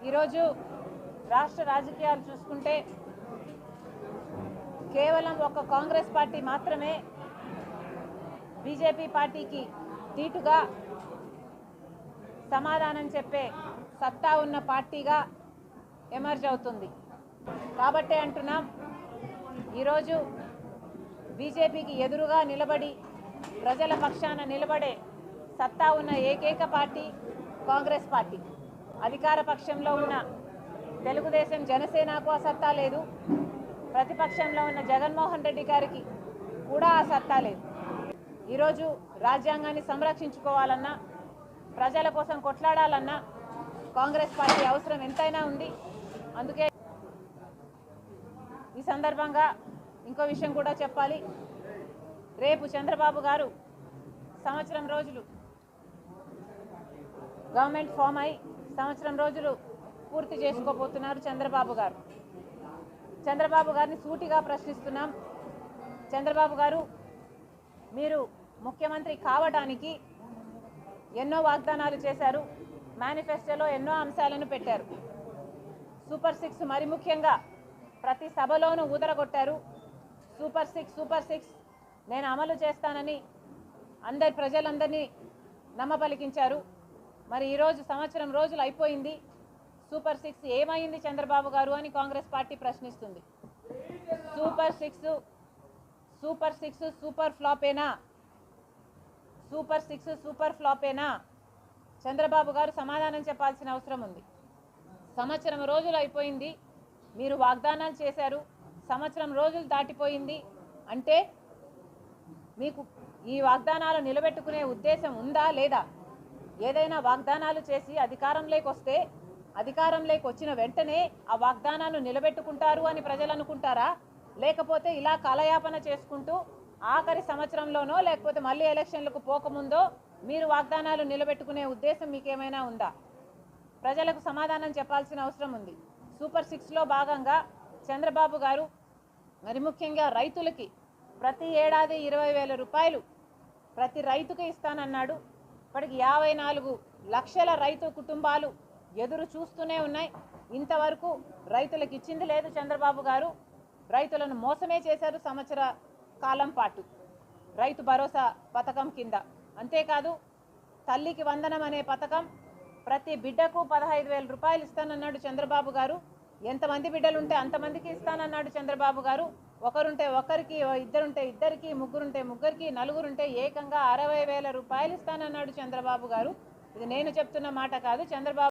ఈరోజు రాష్ట్ర రాజకీయాలు చూసుకుంటే కేవలం ఒక కాంగ్రెస్ పార్టీ మాత్రమే బీజేపీ పార్టీకి దీటుగా సమాధానం చెప్పే సత్తా ఉన్న పార్టీగా ఎమర్జ్ అవుతుంది. కాబట్టే అంటున్నాం, ఈరోజు బీజేపీకి ఎదురుగా నిలబడి ప్రజల పక్షాన నిలబడే సత్తా ఉన్న ఏకైక పార్టీ కాంగ్రెస్ పార్టీ. అధికార పక్షంలో ఉన్న తెలుగుదేశం జనసేనకు ఆ సత్తా లేదు, ప్రతిపక్షంలో ఉన్న జగన్మోహన్ రెడ్డి గారికి కూడా ఆ సత్తా లేదు. ఈరోజు రాజ్యాంగాన్ని సంరక్షించుకోవాలన్నా, ప్రజల కోసం కొట్లాడాలన్నా కాంగ్రెస్ పార్టీ అవసరం ఎంతైనా ఉంది. అందుకే ఈ సందర్భంగా ఇంకో విషయం కూడా చెప్పాలి. రేపు చంద్రబాబు గారు సంవత్సరం రోజులు గవర్నమెంట్ ఫామ్ అయి సంవత్సరం రోజులు పూర్తి చేసుకోబోతున్నారు చంద్రబాబు గారు. చంద్రబాబు గారిని సూటిగా ప్రశ్నిస్తున్నాం. చంద్రబాబు గారు, మీరు ముఖ్యమంత్రి కావడానికి ఎన్నో వాగ్దానాలు చేశారు, మేనిఫెస్టోలో ఎన్నో అంశాలను పెట్టారు. సూపర్ 6 మరి ముఖ్యంగా ప్రతి సభలోనూ ఊదరగొట్టారు. సూపర్ 6 నేను అమలు చేస్తానని ప్రజలందరినీ నమ్మపలికించారు. మరి ఈరోజు సంవత్సరం రోజులు అయిపోయింది, సూపర్ 6 ఏమైంది చంద్రబాబు గారు అని కాంగ్రెస్ పార్టీ ప్రశ్నిస్తుంది. సూపర్ 6 సూపర్ ఫ్లాపేనా? సూపర్ 6 సూపర్ ఫ్లాపేనా? చంద్రబాబు గారు సమాధానం చెప్పాల్సిన అవసరం ఉంది. సంవత్సరం రోజులు అయిపోయింది, మీరు వాగ్దానాలు చేశారు, సంవత్సరం రోజులు దాటిపోయింది అంటే మీకు ఈ వాగ్దానాలు నిలబెట్టుకునే ఉద్దేశం ఉందా లేదా? ఏదైనా వాగ్దానాలు చేసి అధికారంలోకి వచ్చిన వెంటనే ఆ వాగ్దానాలు నిలబెట్టుకుంటారు అని ప్రజలు అనుకుంటారా? లేకపోతే ఇలా కాలయాపన చేసుకుంటూ ఆఖరి సంవత్సరంలోనో లేకపోతే మళ్ళీ ఎలక్షన్లకు పోకముందో మీరు వాగ్దానాలు నిలబెట్టుకునే ఉద్దేశం మీకేమైనా ఉందా? ప్రజలకు సమాధానం చెప్పాల్సిన అవసరం ఉంది. సూపర్ 6లో భాగంగా చంద్రబాబు గారు మరి ముఖ్యంగా రైతులకి ప్రతి ఏడాది 20,000 రూపాయలు ప్రతి రైతుకి ఇస్తానన్నాడు. ఇప్పటికి 54 లక్షల రైతు కుటుంబాలు ఎదురు చూస్తూనే ఉన్నాయి. ఇంతవరకు రైతులకు ఇచ్చింది లేదు చంద్రబాబు గారు. రైతులను మోసమే చేశారు సంవత్సర కాలం పాటు రైతు భరోసా పథకం కింద. అంతేకాదు, తల్లికి వందనం అనే పథకం ప్రతి బిడ్డకు 15,000 రూపాయలు ఇస్తానన్నాడు చంద్రబాబు గారు. ఎంతమంది బిడ్డలుంటే అంతమందికి ఇస్తానన్నాడు చంద్రబాబు గారు. ఒకరుంటే ఒకరికి, ఇద్దరుంటే ఇద్దరికి, ముగ్గురుంటే ముగ్గురికి, నలుగురుంటే ఏకంగా 60,000 రూపాయలు ఇస్తానన్నాడు చంద్రబాబు గారు. ఇది నేను చెప్తున్న మాట కాదు, చంద్రబాబు